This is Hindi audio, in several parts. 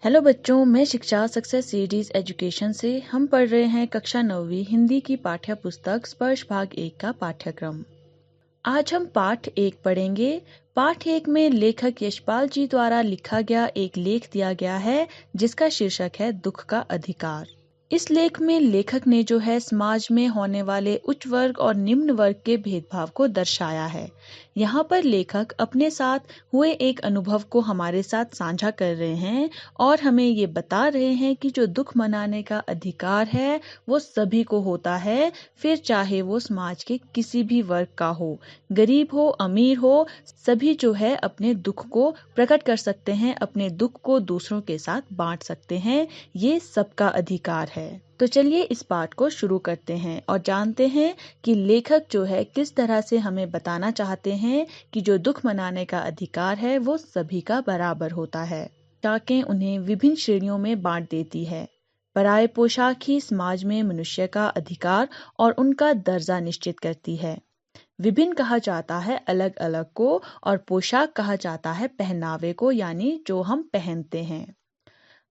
हेलो बच्चों, मैं शिक्षा सक्सेस सीरीज एजुकेशन से हम पढ़ रहे हैं कक्षा 9वीं हिंदी की पाठ्य पुस्तक स्पर्श भाग 1 का पाठ्यक्रम। आज हम पाठ 1 पढ़ेंगे। पाठ 1 में लेखक यशपाल जी द्वारा लिखा गया एक लेख दिया गया है जिसका शीर्षक है दुख का अधिकार। इस लेख में लेखक ने जो है समाज में होने वाले उच्च वर्ग और निम्न वर्ग के भेदभाव को दर्शाया है। यहाँ पर लेखक अपने साथ हुए एक अनुभव को हमारे साथ साझा कर रहे हैं और हमें ये बता रहे हैं कि जो दुख मनाने का अधिकार है वो सभी को होता है, फिर चाहे वो समाज के किसी भी वर्ग का हो, गरीब हो अमीर हो, सभी जो है अपने दुख को प्रकट कर सकते हैं, अपने दुख को दूसरों के साथ बांट सकते हैं। ये सबका अधिकार है। तो चलिए इस पाठ को शुरू करते हैं और जानते हैं कि लेखक जो है किस तरह से हमें बताना चाहते हैं कि जो दुख मनाने का अधिकार है वो सभी का बराबर होता है। पोशाकें उन्हें विभिन्न श्रेणियों में बांट देती है। पराये पोशाक ही समाज में मनुष्य का अधिकार और उनका दर्जा निश्चित करती है। विभिन्न कहा जाता है अलग अलग को और पोशाक कहा जाता है पहनावे को, यानी जो हम पहनते हैं।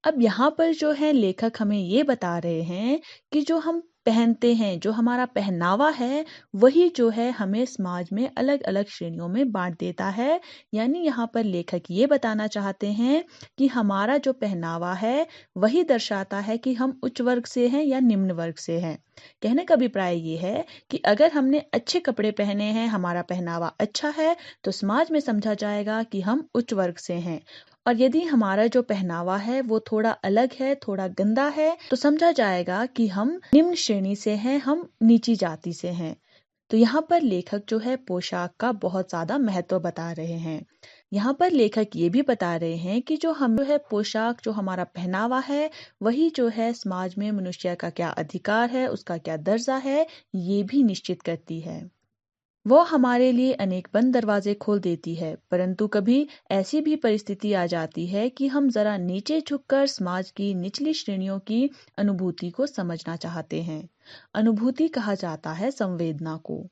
अब यहाँ पर जो है लेखक हमें ये बता रहे हैं कि जो हम पहनते हैं, जो हमारा पहनावा है, वही जो है हमें समाज में अलग अलग श्रेणियों में बांट देता है। यानी यहाँ पर लेखक ये बताना चाहते हैं कि हमारा जो पहनावा है वही दर्शाता है कि हम उच्च वर्ग से हैं या निम्न वर्ग से हैं। कहने का अभिप्राय ये है कि अगर हमने अच्छे कपड़े पहने हैं, हमारा पहनावा अच्छा है, तो समाज में समझा जाएगा कि हम उच्च वर्ग से हैं। और यदि हमारा जो पहनावा है वो थोड़ा अलग है, थोड़ा गंदा है, तो समझा जाएगा कि हम निम्न श्रेणी से हैं, हम नीची जाति से हैं। तो यहाँ पर लेखक जो है पोशाक का बहुत ज्यादा महत्व बता रहे हैं। यहाँ पर लेखक ये भी बता रहे हैं कि जो हम जो है पोशाक, जो हमारा पहनावा है, वही जो है समाज में मनुष्य का क्या अधिकार है, उसका क्या दर्जा है, ये भी निश्चित करती है। वो हमारे लिए अनेक बंद दरवाजे खोल देती है, परंतु कभी ऐसी भी परिस्थिति आ जाती है कि हम जरा नीचे झुककर समाज की निचली श्रेणियों की अनुभूति को समझना चाहते हैं। अनुभूति कहा जाता है संवेदना को।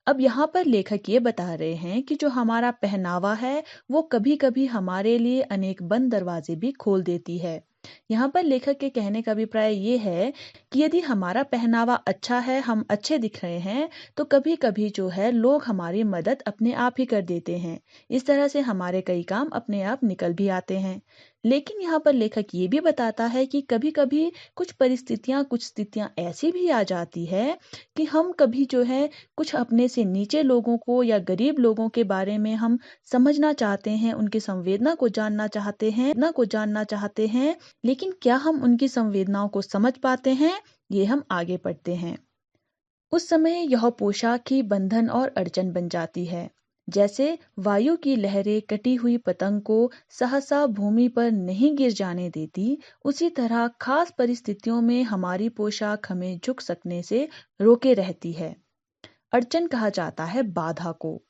अब यहाँ पर लेखक ये बता रहे हैं कि जो हमारा पहनावा है वो कभी कभी हमारे लिए अनेक बंद दरवाजे भी खोल देती है। यहाँ पर लेखक के कहने का अभिप्राय ये है कि यदि हमारा पहनावा अच्छा है, हम अच्छे दिख रहे हैं, तो कभी कभी जो है लोग हमारी मदद अपने आप ही कर देते हैं। इस तरह से हमारे कई काम अपने आप निकल भी आते हैं। लेकिन यहाँ पर लेखक ये भी बताता है कि कभी कभी कुछ परिस्थितियां, कुछ स्थितियां ऐसी भी आ जाती है कि हम कभी जो है कुछ अपने से नीचे लोगों को या गरीब लोगों के बारे में हम समझना चाहते हैं, उनकी संवेदना को जानना चाहते हैं, लेकिन क्या हम उनकी संवेदनाओं को समझ पाते हैं, ये हम आगे पढ़ते हैं। उस समय यह पोशाक ही बंधन और अड़चन बन जाती है। जैसे वायु की लहरें कटी हुई पतंग को सहसा भूमि पर नहीं गिर जाने देती, उसी तरह खास परिस्थितियों में हमारी पोशाक हमें झुक सकने से रोके रहती है। अड़चन कहा जाता है बाधा को।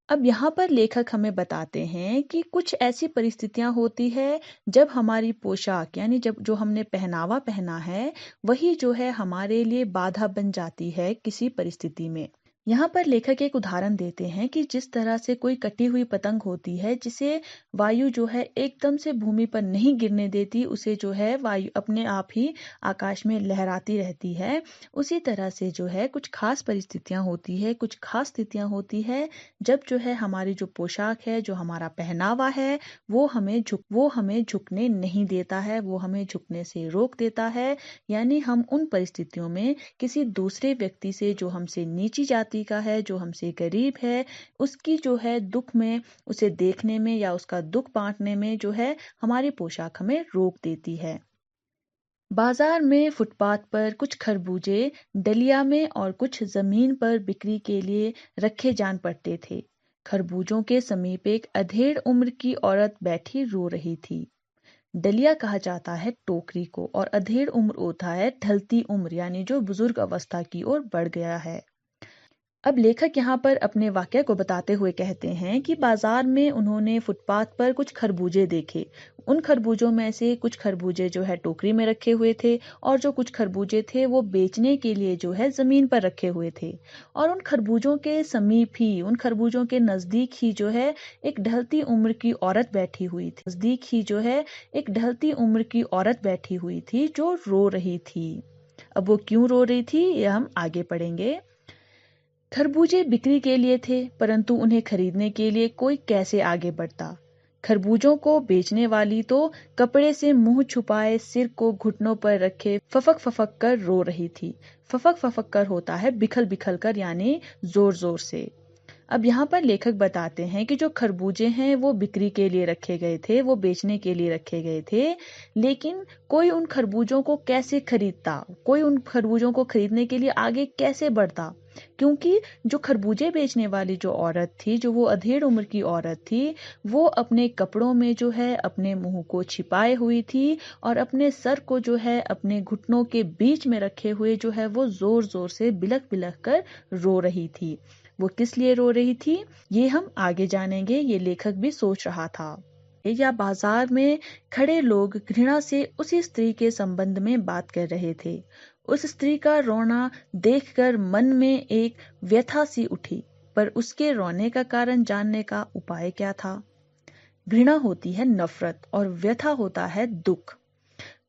अब यहाँ पर लेखक हमें बताते हैं कि कुछ ऐसी परिस्थितियां होती है जब हमारी पोशाक, यानी जब जो हमने पहनावा पहना है, वही जो है हमारे लिए बाधा बन जाती है किसी परिस्थिति में। यहाँ पर लेखक एक उदाहरण देते हैं कि जिस तरह से कोई कटी हुई पतंग होती है जिसे वायु जो है एकदम से भूमि पर नहीं गिरने देती, उसे जो है वायु अपने आप ही आकाश में लहराती रहती है, उसी तरह से जो है कुछ खास परिस्थितियां होती है, कुछ खास स्थितियां होती है जब जो है हमारी जो पोशाक है, जो हमारा पहनावा है, वो हमें झुकने नहीं देता है, वो हमें झुकने से रोक देता है। यानी हम उन परिस्थितियों में किसी दूसरे व्यक्ति से, जो हमसे नीची जाति का है, जो हमसे गरीब है, उसकी जो है दुख में, उसे देखने में या उसका दुख बांटने में जो है हमारी पोशाक हमें रोक देती है। बाजार में फुटपाथ पर कुछ खरबूजे डलिया में और कुछ जमीन पर बिक्री के लिए रखे जान पड़ते थे। खरबूजों के समीप एक अधेड़ उम्र की औरत बैठी रो रही थी। डलिया कहा जाता है टोकरी को और अधेड़ उम्र होता है ढलती उम्र, यानी जो बुजुर्ग अवस्था की ओर बढ़ गया है। अब लेखक यहाँ पर अपने वाक्य को बताते हुए कहते हैं कि बाजार में उन्होंने फुटपाथ पर कुछ खरबूजे देखे। उन खरबूजों में से कुछ खरबूजे जो है टोकरी में रखे हुए थे और जो कुछ खरबूजे थे वो बेचने के लिए जो है जमीन पर रखे हुए थे। और उन खरबूजों के समीप ही, उन खरबूजों के नजदीक ही जो है एक ढलती उम्र की औरत बैठी हुई थी। नजदीक ही जो है एक ढलती उम्र की औरत बैठी हुई थी जो रो रही थी। अब वो क्यों रो रही थी ये हम आगे पढ़ेंगे। खरबूजे बिक्री के लिए थे, परंतु उन्हें खरीदने के लिए कोई कैसे आगे बढ़ता। खरबूजों को बेचने वाली तो कपड़े से मुंह छुपाए सिर को घुटनों पर रखे फफक फफक कर रो रही थी। फफक फफक कर होता है बिखल बिखल कर, यानी जोर जोर से। अब यहाँ पर लेखक बताते हैं कि जो खरबूजे हैं वो बिक्री के लिए रखे गए थे, वो बेचने के लिए रखे गए थे, लेकिन कोई उन खरबूजों को कैसे खरीदता, कोई उन खरबूजों को खरीदने के लिए आगे कैसे बढ़ता। क्योंकि जो खरबूजे बेचने वाली जो औरत थी, जो वो अधेड़ उम्र की औरत थी, वो अपने कपड़ों में जो है अपने मुंह को छिपाए हुई थी और अपने सर को जो है अपने घुटनों के बीच में रखे हुए जो है वो जोर जोर से बिलख बिलख कर रो रही थी। वो किस लिए रो रही थी ये हम आगे जानेंगे। ये लेखक भी सोच रहा था। या बाजार में खड़े लोग घृणा से उसी स्त्री के संबंध में बात कर रहे थे। उस स्त्री का रोना देखकर मन में एक व्यथा सी उठी, पर उसके रोने का कारण जानने का उपाय क्या था। घृणा होती है नफरत और व्यथा होता है दुख।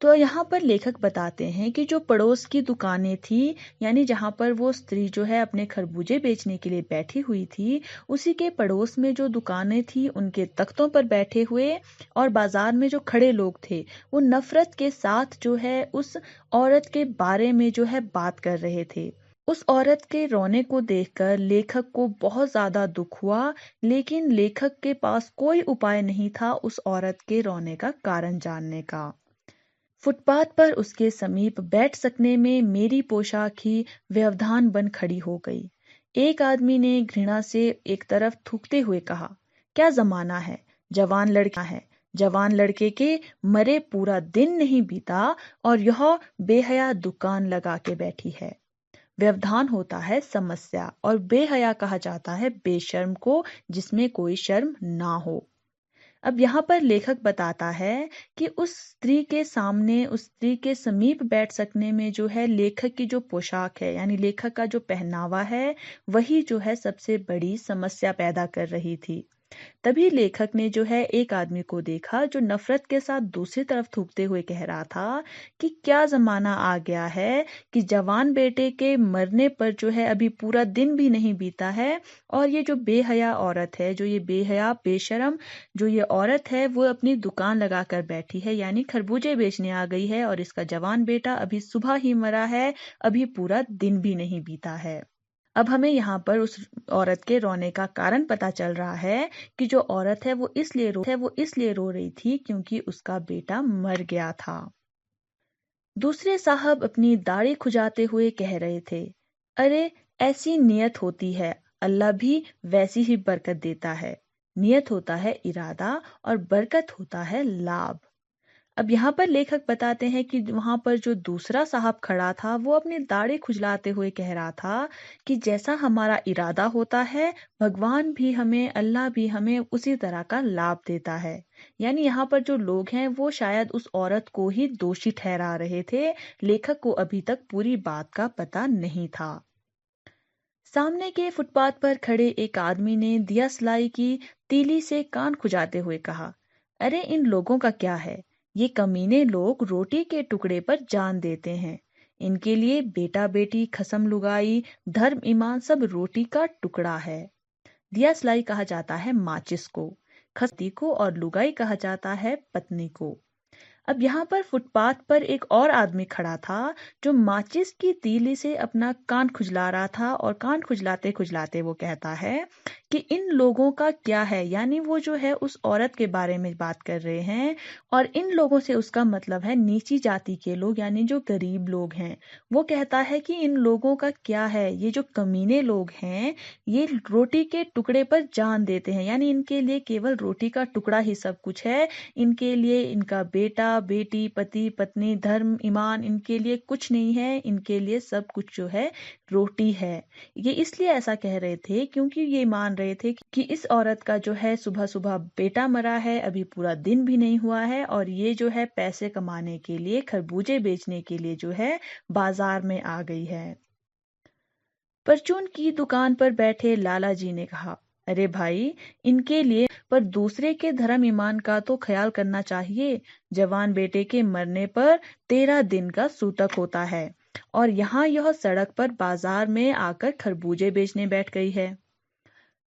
तो यहाँ पर लेखक बताते हैं कि जो पड़ोस की दुकानें थी, यानी जहाँ पर वो स्त्री जो है अपने खरबूजे बेचने के लिए बैठी हुई थी, उसी के पड़ोस में जो दुकानें थी उनके तख्तों पर बैठे हुए और बाजार में जो खड़े लोग थे वो नफरत के साथ जो है उस औरत के बारे में जो है बात कर रहे थे। उस औरत के रोने को देखकर लेखक को बहुत ज्यादा दुख हुआ, लेकिन लेखक के पास कोई उपाय नहीं था उस औरत के रोने का कारण जानने का। फुटपाथ पर उसके समीप बैठ सकने में मेरी पोशाक ही व्यवधान बन खड़ी हो गई। एक आदमी ने घृणा से एक तरफ थूकते हुए कहा, क्या जमाना है, जवान लड़का है। जवान लड़के के मरे पूरा दिन नहीं बीता और यह बेहया दुकान लगा के बैठी है। व्यवधान होता है समस्या और बेहया कहा जाता है बेशर्म को, जिसमें कोई शर्म ना हो। अब यहाँ पर लेखक बताता है कि उस स्त्री के सामने, उस स्त्री के समीप बैठ सकने में जो है लेखक की जो पोशाक है, यानी लेखक का जो पहनावा है, वही जो है सबसे बड़ी समस्या पैदा कर रही थी। तभी लेखक ने जो है एक आदमी को देखा जो नफरत के साथ दूसरी तरफ थूकते हुए कह रहा था कि क्या जमाना आ गया है कि जवान बेटे के मरने पर जो है अभी पूरा दिन भी नहीं बीता है और ये जो बेहया औरत है, जो ये बेहया बेशरम जो ये औरत है, वो अपनी दुकान लगा कर बैठी है, यानी खरबूजे बेचने आ गई है और इसका जवान बेटा अभी सुबह ही मरा है, अभी पूरा दिन भी नहीं बीता है। अब हमें यहाँ पर उस औरत के रोने का कारण पता चल रहा है कि जो औरत है वो इसलिए रो रही थी क्योंकि उसका बेटा मर गया था। दूसरे साहब अपनी दाढ़ी खुजाते हुए कह रहे थे, अरे ऐसी नियत होती है, अल्लाह भी वैसी ही बरकत देता है। नियत होता है इरादा और बरकत होता है लाभ। अब यहाँ पर लेखक बताते हैं कि वहां पर जो दूसरा साहब खड़ा था वो अपनी दाढ़ी खुजलाते हुए कह रहा था कि जैसा हमारा इरादा होता है, भगवान भी हमें, अल्लाह भी हमें उसी तरह का लाभ देता है। यानी यहाँ पर जो लोग हैं वो शायद उस औरत को ही दोषी ठहरा रहे थे। लेखक को अभी तक पूरी बात का पता नहीं था। सामने के फुटपाथ पर खड़े एक आदमी ने दिया सलाई की तीली से कान खुजाते हुए कहा, अरे इन लोगों का क्या है, ये कमीने लोग रोटी के टुकड़े पर जान देते हैं। इनके लिए बेटा बेटी खसम लुगाई धर्म ईमान सब रोटी का टुकड़ा है। दिया सलाई कहा जाता है माचिस को, खस्ती को और लुगाई कहा जाता है पत्नी को। अब यहाँ पर फुटपाथ पर एक और आदमी खड़ा था जो माचिस की तीली से अपना कान खुजला रहा था और कान खुजलाते खुजलाते वो कहता है कि इन लोगों का क्या है, यानी वो जो है उस औरत के बारे में बात कर रहे हैं। और इन लोगों से उसका मतलब है नीची जाति के लोग, यानी जो गरीब लोग हैं। वो कहता है कि इन लोगों का क्या है, ये जो कमीने लोग हैं ये रोटी के टुकड़े पर जान देते हैं, यानी इनके लिए केवल रोटी का टुकड़ा ही सब कुछ है। इनके लिए इनका बेटा बेटी पति पत्नी धर्म ईमान इनके लिए कुछ नहीं है, इनके लिए सब कुछ जो है रोटी है। ये इसलिए ऐसा कह रहे थे क्योंकि ये मान रहे थे कि इस औरत का जो है सुबह सुबह बेटा मरा है, अभी पूरा दिन भी नहीं हुआ है, और ये जो है पैसे कमाने के लिए खरबूजे बेचने के लिए जो है बाजार में आ गई है। परचून की दुकान पर बैठे लाला जी ने कहा, अरे भाई, इनके लिए पर दूसरे के धर्म ईमान का तो ख्याल करना चाहिए। जवान बेटे के मरने पर 13 दिन का सूतक होता है, और यहाँ यह सड़क पर बाजार में आकर खरबूजे बेचने बैठ गई है।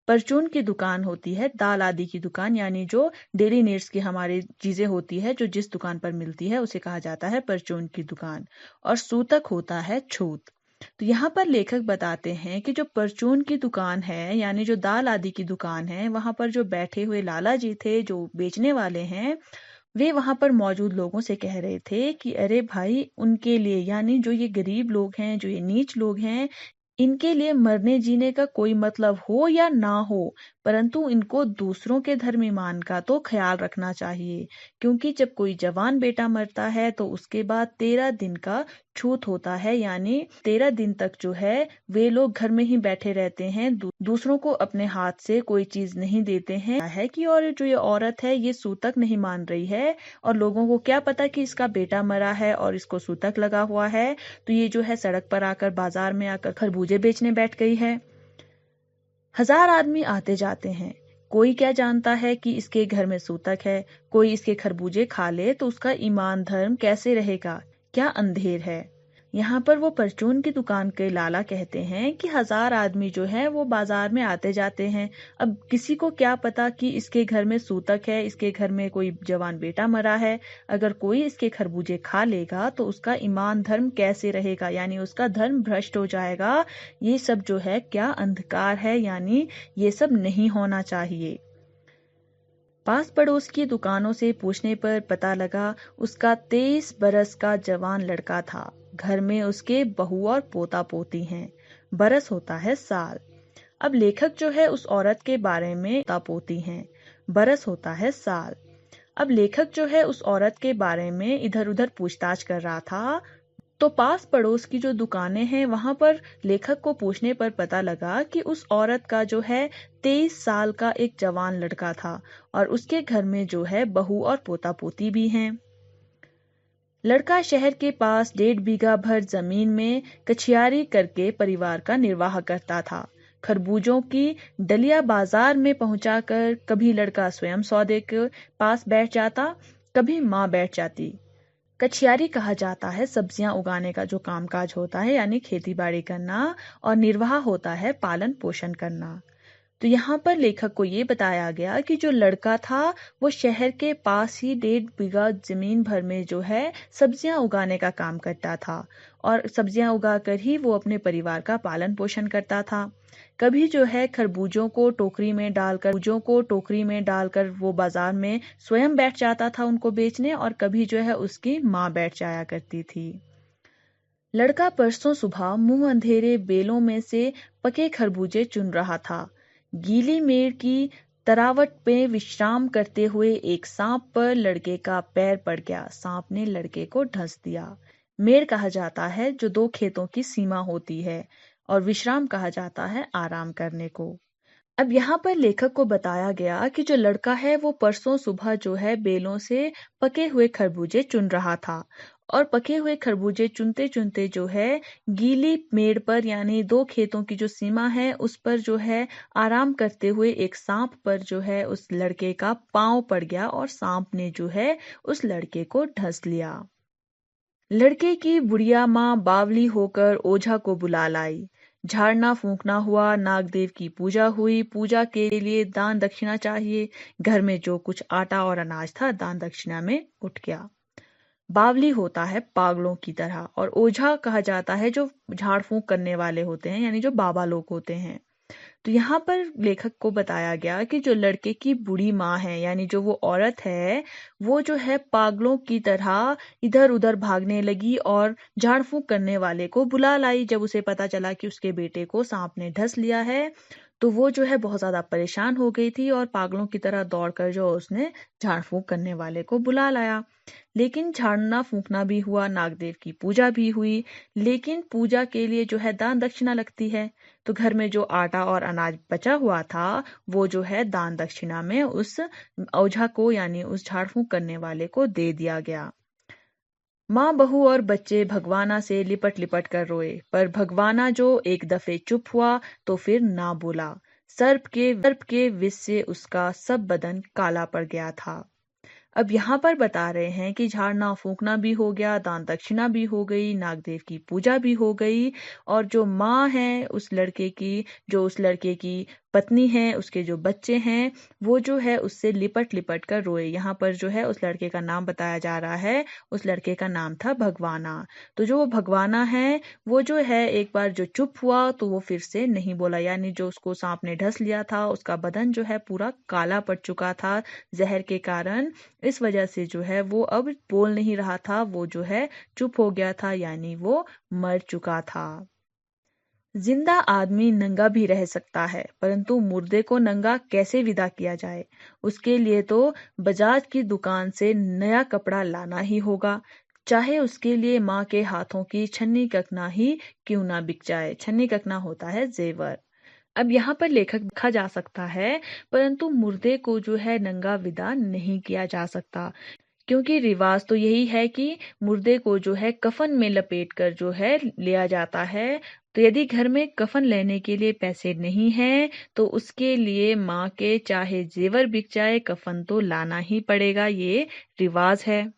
परचून की दुकान होती है दाल आदि की दुकान, यानी जो डेली नीड्स की हमारी चीजें होती है जो जिस दुकान पर मिलती है उसे कहा जाता है परचून की दुकान। और सूतक होता है छूत। तो यहाँ पर लेखक बताते हैं कि जो परचून की दुकान है, यानी जो दाल आदि की दुकान है, वहां पर जो बैठे हुए लाला जी थे जो बेचने वाले हैं, वे वहां पर मौजूद लोगों से कह रहे थे कि अरे भाई, उनके लिए, यानी जो ये गरीब लोग हैं, जो ये नीच लोग हैं, इनके लिए मरने जीने का कोई मतलब हो या ना हो, परंतु इनको दूसरों के धर्म ईमान का तो ख्याल रखना चाहिए। क्योंकि जब कोई जवान बेटा मरता है तो उसके बाद 13 दिन का छूत होता है, यानी 13 दिन तक जो है वे लोग घर में ही बैठे रहते हैं, दूसरों को अपने हाथ से कोई चीज नहीं देते हैं। है कि और जो ये औरत है ये सूतक नहीं मान रही है, और लोगों को क्या पता कि इसका बेटा मरा है और इसको सूतक लगा हुआ है, तो ये जो है सड़क पर आकर बाजार में आकर खरबूजे बेचने बैठ गई है। हजार आदमी आते जाते हैं, कोई क्या जानता है कि इसके घर में सूतक है। कोई इसके खरबूजे खा ले तो उसका ईमान धर्म कैसे रहेगा, क्या अंधेर है। यहाँ पर वो परचून की दुकान के लाला कहते हैं कि हजार आदमी जो है वो बाजार में आते जाते हैं। अब किसी को क्या पता कि इसके घर में सूतक है, इसके घर में कोई जवान बेटा मरा है। अगर कोई इसके खरबूजे खा लेगा तो उसका ईमान धर्म कैसे रहेगा, यानी उसका धर्म भ्रष्ट हो जाएगा। ये सब जो है क्या अंधकार है, यानी ये सब नहीं होना चाहिए। पास पड़ोस की दुकानों से पूछने पर पता लगा उसका 23 बरस का जवान लड़का था। घर में उसके बहू और पोता पोती हैं। बरस होता है साल। अब लेखक जो है उस औरत के बारे में पोता पोती हैं। बरस होता है साल। अब लेखक जो है उस औरत के बारे में इधर उधर पूछताछ कर रहा था, तो पास पड़ोस की जो दुकानें हैं वहां पर लेखक को पूछने पर पता लगा कि उस औरत का जो है 23 साल का एक जवान लड़का था, और उसके घर में जो है बहू और पोता पोती भी हैं। लड़का शहर के पास 1.5 बीघा भर जमीन में कछियारी करके परिवार का निर्वाह करता था। खरबूजों की डलिया बाजार में पहुंचाकर कभी लड़का स्वयं सौदे के पास बैठ जाता, कभी माँ बैठ जाती। कछियारी कहा जाता है सब्जियां उगाने का जो कामकाज होता है, यानी खेती बाड़ी करना, और निर्वाह होता है पालन पोषण करना। तो यहाँ पर लेखक को ये बताया गया कि जो लड़का था वो शहर के पास ही 1.5 बीघा जमीन भर में जो है सब्जियां उगाने का काम करता था, और सब्जियां उगाकर ही वो अपने परिवार का पालन पोषण करता था। कभी जो है खरबूजों को टोकरी में डालकर वो बाजार में स्वयं बैठ जाता था उनको बेचने, और कभी जो है उसकी माँ बैठ जाया करती थी। लड़का परसों सुबह मुंह अंधेरे बेलों में से पके खरबूजे चुन रहा था। गीली मेड़ की तरावट में विश्राम करते हुए एक सांप पर लड़के का पैर पड़ गया। सांप ने लड़के को ढंस दिया। मेड़ कहा जाता है जो 2 खेतों की सीमा होती है, और विश्राम कहा जाता है आराम करने को। अब यहाँ पर लेखक को बताया गया कि जो लड़का है वो परसों सुबह जो है बेलों से पके हुए खरबूजे चुन रहा था, और पके हुए खरबूजे चुनते चुनते जो है गीली मेड़ पर, यानी 2 खेतों की जो सीमा है उस पर जो है आराम करते हुए एक सांप पर जो है उस लड़के का पांव पड़ गया, और सांप ने जो है उस लड़के को ढंस लिया। लड़के की बुढ़िया माँ बावली होकर ओझा को बुला लाई। झाड़ना फूंकना हुआ, नागदेव की पूजा हुई। पूजा के लिए दान दक्षिणा चाहिए। घर में जो कुछ आटा और अनाज था दान दक्षिणा में उठ गया। बावली होता है पागलों की तरह, और ओझा कहा जाता है जो झाड़ फूंक करने वाले होते हैं, यानी जो बाबा लोग होते हैं। तो यहाँ पर लेखक को बताया गया कि जो लड़के की बूढ़ी माँ है, यानी जो वो औरत है, वो जो है पागलों की तरह इधर उधर भागने लगी और झाड़ फूंक करने वाले को बुला लाई। जब उसे पता चला कि उसके बेटे को सांप ने डस लिया है, तो वो जो है बहुत ज्यादा परेशान हो गई थी और पागलों की तरह दौड़कर जो उसने झाड़ फूंक करने वाले को बुला लाया। लेकिन झाड़ना फूंकना भी हुआ, नागदेव की पूजा भी हुई। लेकिन पूजा के लिए जो है दान दक्षिणा लगती है, तो घर में जो आटा और अनाज बचा हुआ था, वो जो है दान दक्षिणा में उस ओझा को, यानी उस झाड़ फूंक करने वाले को दे दिया गया। माँ, बहू और बच्चे भगवाना से लिपट लिपट कर रोए, पर भगवाना जो एक दफे चुप हुआ तो फिर ना बोला। सर्प के विष से उसका सब बदन काला पड़ गया था। अब यहाँ पर बता रहे हैं कि झाड़ना फूंकना भी हो गया, दान दक्षिणा भी हो गई, नागदेव की पूजा भी हो गई, और जो माँ है उस लड़के की, जो उस लड़के की पत्नी है, उसके जो बच्चे हैं, वो जो है उससे लिपट लिपट कर रोए। यहाँ पर जो है उस लड़के का नाम बताया जा रहा है, उस लड़के का नाम था भगवाना। तो जो वो भगवाना है, वो जो है एक बार जो चुप हुआ तो वो फिर से नहीं बोला, यानी जो उसको सांप ने ढस लिया था, उसका बदन जो है पूरा काला पड़ चुका था जहर के कारण। इस वजह से जो है वो अब बोल नहीं रहा था, वो जो है चुप हो गया था, यानी वो मर चुका था। जिंदा आदमी नंगा भी रह सकता है, परंतु मुर्दे को नंगा कैसे विदा किया जाए? उसके लिए तो बजाज की दुकान से नया कपड़ा लाना ही होगा, चाहे उसके लिए माँ के हाथों की छन्नी ककना ही क्यों ना बिक जाए। छन्नी ककना होता है जेवर। अब यहाँ पर लेखक लिखा जा सकता है, परंतु मुर्दे को जो है नंगा विदा नहीं किया जा सकता, क्योंकि रिवाज तो यही है कि मुर्दे को जो है कफन में लपेट कर जो है लिया जाता है। तो यदि घर में कफन लेने के लिए पैसे नहीं हैं, तो उसके लिए माँ के चाहे जेवर बिक जाए, कफन तो लाना ही पड़ेगा, ये रिवाज है।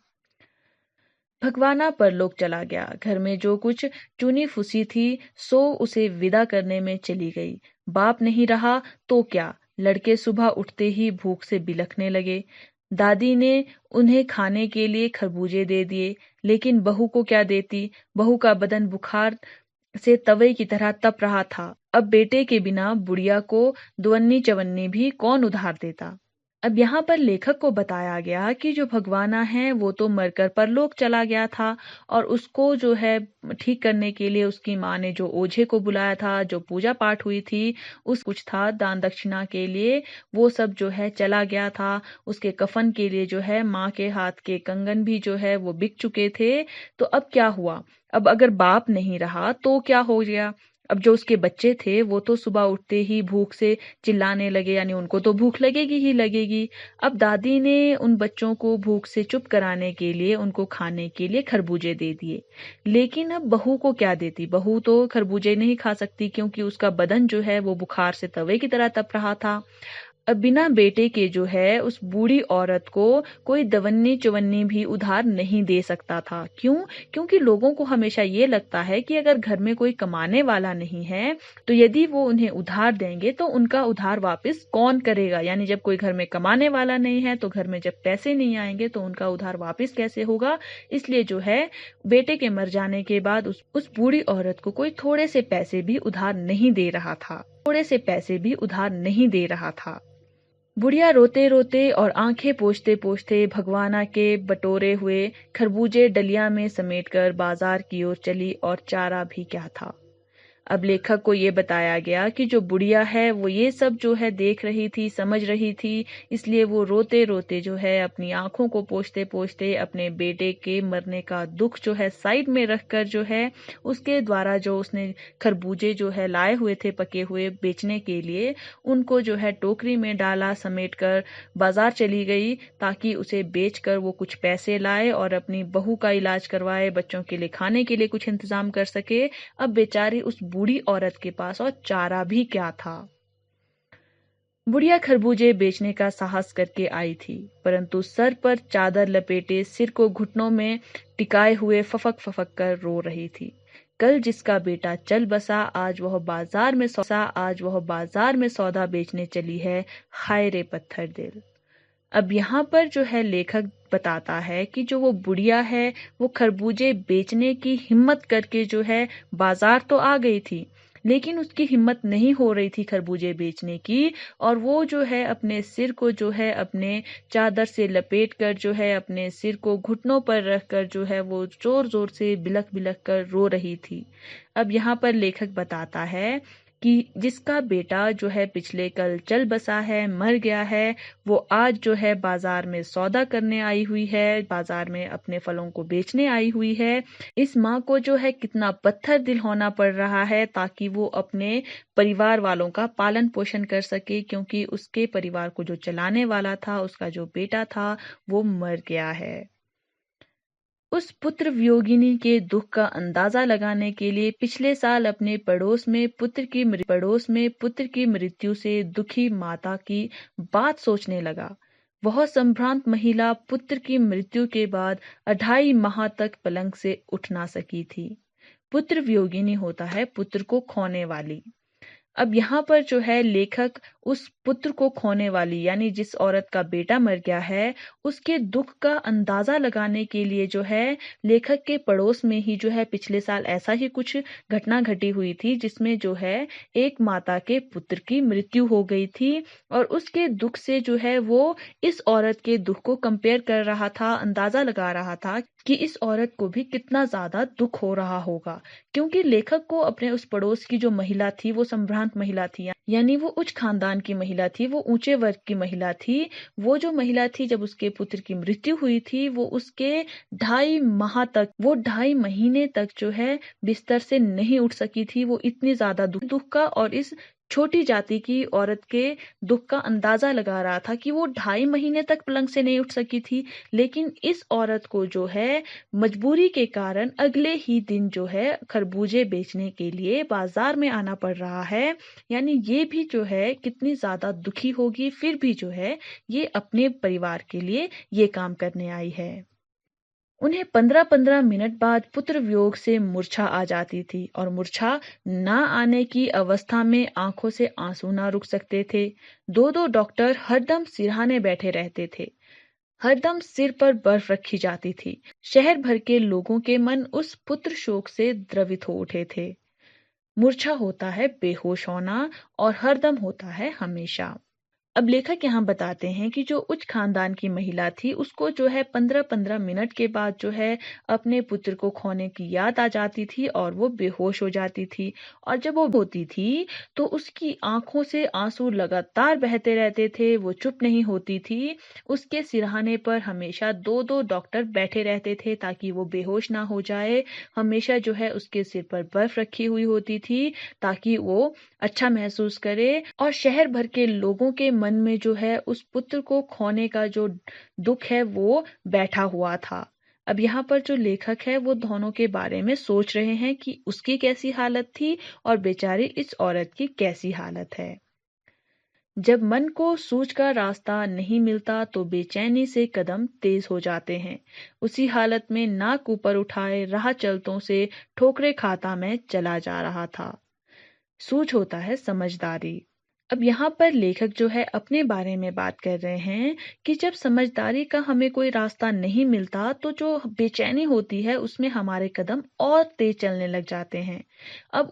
भगवाना परलोक चला गया। घर में जो कुछ चुनी फुसी थी, सो उसे विदा करने में चली गई। बाप नहीं रहा तो क्या, लड़के सुबह उठते ही भूख से बिलखने लगे। दादी ने उन्हें खाने के लिए खरबूजे दे दिए, लेकिन बहू को क्या देती? बहू का बदन बुखार से तवे की तरह तप रहा था। अब बेटे के बिना बुढ़िया को दुवन्नी चवन्नी भी कौन उधार देता? अब यहाँ पर लेखक को बताया गया कि जो भगवाना है वो तो मरकर परलोक चला गया था, और उसको जो है ठीक करने के लिए उसकी माँ ने जो ओझे को बुलाया था, जो पूजा पाठ हुई थी, उस कुछ था दान दक्षिणा के लिए, वो सब जो है चला गया था। उसके कफन के लिए जो है माँ के हाथ के कंगन भी जो है वो बिक चुके थे। तो अब क्या हुआ? अब अगर बाप नहीं रहा तो क्या हो गया? अब जो उसके बच्चे थे वो तो सुबह उठते ही भूख से चिल्लाने लगे, यानी उनको तो भूख लगेगी ही लगेगी। अब दादी ने उन बच्चों को भूख से चुप कराने के लिए उनको खाने के लिए खरबूजे दे दिए, लेकिन अब बहू को क्या देती? बहू तो खरबूजे नहीं खा सकती, क्योंकि उसका बदन जो है वो बुखार से तवे की तरह तप रहा था। अब बिना बेटे के जो है उस बूढ़ी औरत को कोई दवन्नी चवन्नी भी उधार नहीं दे सकता था। क्यों? क्योंकि लोगों को हमेशा ये लगता है कि अगर घर में कोई कमाने वाला नहीं है, तो यदि वो उन्हें उधार देंगे तो उनका उधार वापस कौन करेगा? यानी जब कोई घर में कमाने वाला नहीं है, तो घर में जब पैसे नहीं आएंगे तो उनका उधार वापस कैसे होगा? इसलिए जो है बेटे के मर जाने के बाद उस बूढ़ी औरत को कोई थोड़े से पैसे भी उधार नहीं दे रहा था, थोड़े से पैसे भी उधार नहीं दे रहा था। बुढ़िया रोते रोते और आंखें पोंछते पोंछते भगवाना के बटोरे हुए खरबूजे डलिया में समेटकर बाजार की ओर चली, और चारा भी क्या था। अब लेखक को ये बताया गया कि जो बुढ़िया है वो ये सब जो है देख रही थी, समझ रही थी, इसलिए वो रोते रोते जो है अपनी आंखों को पोंछते पोंछते अपने बेटे के मरने का दुख जो है साइड में रखकर जो है उसके द्वारा जो उसने खरबूजे जो है लाए हुए थे पके हुए बेचने के लिए, उनको जो है टोकरी में डाला, समेट कर बाजार चली गई, ताकि उसे बेचकर वो कुछ पैसे लाए और अपनी बहू का इलाज करवाए, बच्चों के लिए खाने के लिए कुछ इंतजाम कर सके। अब बेचारी उस बूढ़ी औरत के पास और चारा भी क्या था। बुढ़िया खरबूजे बेचने का साहस करके आई थी, परंतु सर पर चादर लपेटे, सिर को घुटनों में टिकाए हुए फफक फफक कर रो रही थी। कल जिसका बेटा चल बसा, आज वह बाजार में सौदा बेचने चली है। हाय रे पत्थर दिल। अब यहाँ पर जो है लेखक बताता है कि जो वो बुढ़िया है वो खरबूजे बेचने की हिम्मत करके जो है बाजार तो आ गई थी, लेकिन उसकी हिम्मत नहीं हो रही थी खरबूजे बेचने की, और वो जो है अपने सिर को जो है अपने चादर से लपेट कर जो है अपने सिर को घुटनों पर रखकर जो है वो जोर जोर से बिलख बिलख कर रो रही थी। अब यहाँ पर लेखक बताता है कि जिसका बेटा जो है पिछले कल चल बसा है, मर गया है, वो आज जो है बाजार में सौदा करने आई हुई है, बाजार में अपने फलों को बेचने आई हुई है। इस माँ को जो है कितना पत्थर दिल होना पड़ रहा है ताकि वो अपने परिवार वालों का पालन पोषण कर सके, क्योंकि उसके परिवार को जो चलाने वाला था, उसका जो बेटा था, वो मर गया है। उस पुत्र वियोगिनी के दुख का अंदाजा लगाने के लिए पिछले साल अपने पड़ोस में पुत्र की मृत्यु से दुखी माता की बात सोचने लगा। वह संभ्रांत महिला पुत्र की मृत्यु के बाद 2.5 माह तक पलंग से उठ ना सकी थी। पुत्र वियोगिनी होता है पुत्र को खोने वाली। अब यहाँ पर जो है लेखक उस पुत्र को खोने वाली, यानी जिस औरत का बेटा मर गया है, उसके दुख का अंदाजा लगाने के लिए जो है लेखक के पड़ोस में ही जो है पिछले साल ऐसा ही कुछ घटना घटी हुई थी, जिसमें जो है एक माता के पुत्र की मृत्यु हो गई थी, और उसके दुख से जो है वो इस औरत के दुख को कंपेयर कर रहा था, अंदाजा लगा रहा था कि इस औरत को भी कितना ज्यादा दुख हो रहा होगा। क्योंकि लेखक को अपने उस पड़ोस की जो महिला थी वो संभ्रांत महिला थी, यानी वो उच्च खानदान की महिला थी, वो ऊंचे वर्ग की महिला थी। वो जो महिला थी, जब उसके पुत्र की मृत्यु हुई थी, वो उसके 2.5 महीने तक जो है बिस्तर से नहीं उठ सकी थी। वो इतनी ज्यादा दुख का और इस छोटी जाति की औरत के दुख का अंदाजा लगा रहा था कि वो 2.5 महीने तक पलंग से नहीं उठ सकी थी। लेकिन इस औरत को जो है मजबूरी के कारण अगले ही दिन जो है खरबूजे बेचने के लिए बाजार में आना पड़ रहा है। यानी ये भी जो है कितनी ज्यादा दुखी होगी, फिर भी जो है ये अपने परिवार के लिए ये काम करने आई है। उन्हें 15-15 मिनट बाद पुत्र वियोग से मूर्छा आ जाती थी, और मूर्छा न आने की अवस्था में आंखों से आंसू ना रुक सकते थे। दो दो डॉक्टर हरदम सिरहाने बैठे रहते थे, हरदम सिर पर बर्फ रखी जाती थी। शहर भर के लोगों के मन उस पुत्र शोक से द्रवित हो उठे थे। मूर्छा होता है बेहोश होना, और हरदम होता है हमेशा। अब लेखक यहाँ बताते हैं कि जो उच्च खानदान की महिला थी, उसको जो है 15-15 मिनट के बाद जो है अपने पुत्र को खोने की याद आ जाती थी, और वो बेहोश हो जाती थी। और जब वो होती थी तो उसकी आंखों से आंसू लगातार बहते रहते थे, वो चुप नहीं होती थी। उसके सिरहाने पर हमेशा दो दो डॉक्टर बैठे रहते थे ताकि वो बेहोश ना हो जाए। हमेशा जो है उसके सिर पर बर्फ रखी हुई होती थी ताकि वो अच्छा महसूस करे। और शहर भर के लोगों के मन में जो है उस पुत्र को खोने का जो दुख है वो बैठा हुआ था। अब यहाँ पर जो लेखक है वो दोनों के बारे में सोच रहे हैं कि उसकी कैसी हालत थी और बेचारी इस औरत की कैसी हालत है। जब मन को सूझ का रास्ता नहीं मिलता तो बेचैनी से कदम तेज हो जाते हैं। उसी हालत में नाक ऊपर उठाए राह चलतों से ठोकरे खाता मैं चला जा रहा था। सूझ होता है समझदारी। अब यहाँ पर लेखक जो है अपने बारे में बात कर रहे हैं कि जब समझदारी का हमें कोई रास्ता नहीं मिलता तो जो बेचैनी होती है उसमें हमारे कदम और तेज चलने लग जाते हैं। अब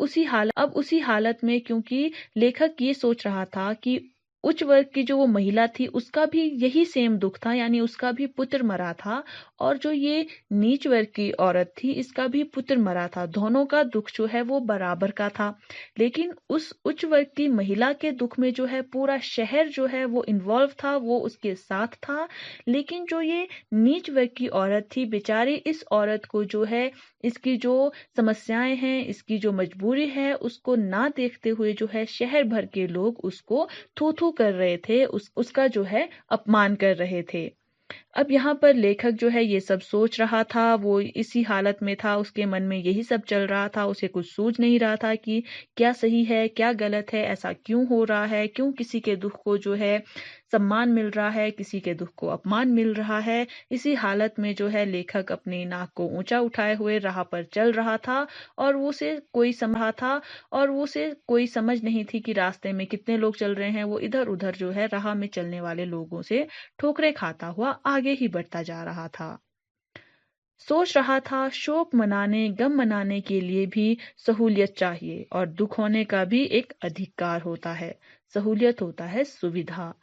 उसी हालत में क्योंकि लेखक ये सोच रहा था कि उच्च वर्ग की जो वो महिला थी उसका भी यही सेम दुख था, यानी उसका भी पुत्र मरा था, और जो ये नीच वर्ग की औरत थी इसका भी पुत्र मरा था। दोनों का दुख जो है वो बराबर का था। लेकिन उस उच्च वर्ग की महिला के दुख में जो है पूरा शहर जो है वो इन्वॉल्व था, वो उसके साथ था। लेकिन जो ये नीच वर्ग की औरत थी, बेचारी इस औरत को जो है इसकी जो समस्याएं हैं, इसकी जो मजबूरी है, उसको ना देखते हुए जो है शहर भर के लोग उसको थू थू कर रहे थे, उसका जो है अपमान कर रहे थे। अब यहाँ पर लेखक जो है ये सब सोच रहा था, वो इसी हालत में था, उसके मन में यही सब चल रहा था। उसे कुछ सूझ नहीं रहा था कि क्या सही है क्या गलत है, ऐसा क्यों हो रहा है, क्यों किसी के दुख को जो है सम्मान मिल रहा है, किसी के दुख को अपमान मिल रहा है। इसी हालत में जो है लेखक अपनी नाक को ऊंचा उठाए हुए राह पर चल रहा था, और वो उसे कोई समझ नहीं थी कि रास्ते में कितने लोग चल रहे हैं। वो इधर उधर जो है राह में चलने वाले लोगों से ठोकरे खाता हुआ आगे ही बढ़ता जा रहा था। सोच रहा था शोक मनाने, गम मनाने के लिए भी सहूलियत चाहिए और दुख होने का भी एक अधिकार होता है। सहूलियत होता है सुविधा।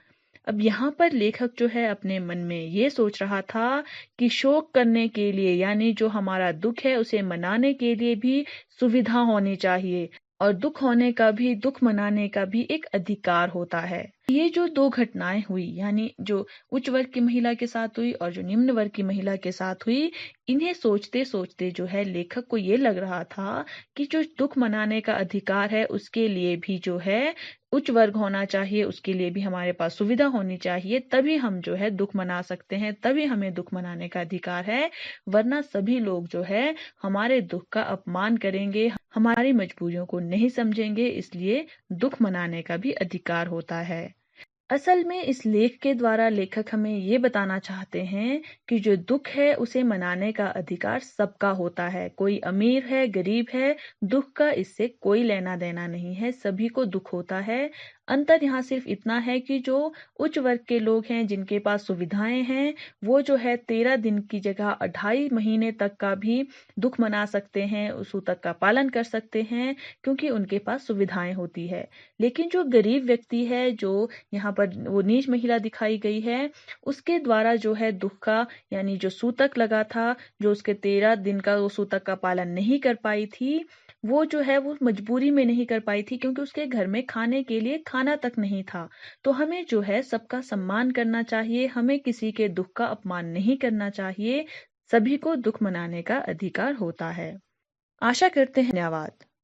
अब यहाँ पर लेखक जो है अपने मन में ये सोच रहा था कि शोक करने के लिए यानी जो हमारा दुख है उसे मनाने के लिए भी सुविधा होनी चाहिए और दुख होने का भी, दुख मनाने का भी एक अधिकार होता है। ये जो दो घटनाएं हुई यानी जो उच्च वर्ग की महिला के साथ हुई और जो निम्न वर्ग की महिला के साथ हुई, इन्हें सोचते सोचते जो है लेखक को ये लग रहा था कि जो दुख मनाने का अधिकार है उसके लिए भी जो है उच्च वर्ग होना चाहिए, उसके लिए भी हमारे पास सुविधा होनी चाहिए, तभी हम जो है दुख मना सकते हैं, तभी हमें दुख मनाने का अधिकार है। वरना सभी लोग जो है हमारे दुख का अपमान करेंगे, हमारी मजबूरियों को नहीं समझेंगे, इसलिए दुख मनाने का भी अधिकार होता है। असल में इस लेख के द्वारा लेखक हमें ये बताना चाहते हैं कि जो दुख है उसे मनाने का अधिकार सबका होता है। कोई अमीर है, गरीब है, दुख का इससे कोई लेना देना नहीं है, सभी को दुख होता है। अंतर यहाँ सिर्फ इतना है कि जो उच्च वर्ग के लोग हैं जिनके पास सुविधाएं हैं, वो जो है 13 दिन की जगह 2.5 महीने तक का भी दुख मना सकते हैं, उस सूतक का पालन कर सकते हैं, क्योंकि उनके पास सुविधाएं होती है। लेकिन जो गरीब व्यक्ति है, जो यहाँ पर वो नीच महिला दिखाई गई है, उसके द्वारा जो है दुख का यानी जो सूतक लगा था, जो उसके 13 दिन का वो सूतक का पालन नहीं कर पाई थी, वो जो है वो मजबूरी में नहीं कर पाई थी क्योंकि उसके घर में खाने के लिए खाना तक नहीं था। तो हमें जो है सबका सम्मान करना चाहिए, हमें किसी के दुख का अपमान नहीं करना चाहिए, सभी को दुख मनाने का अधिकार होता है। आशा करते हैं। धन्यवाद।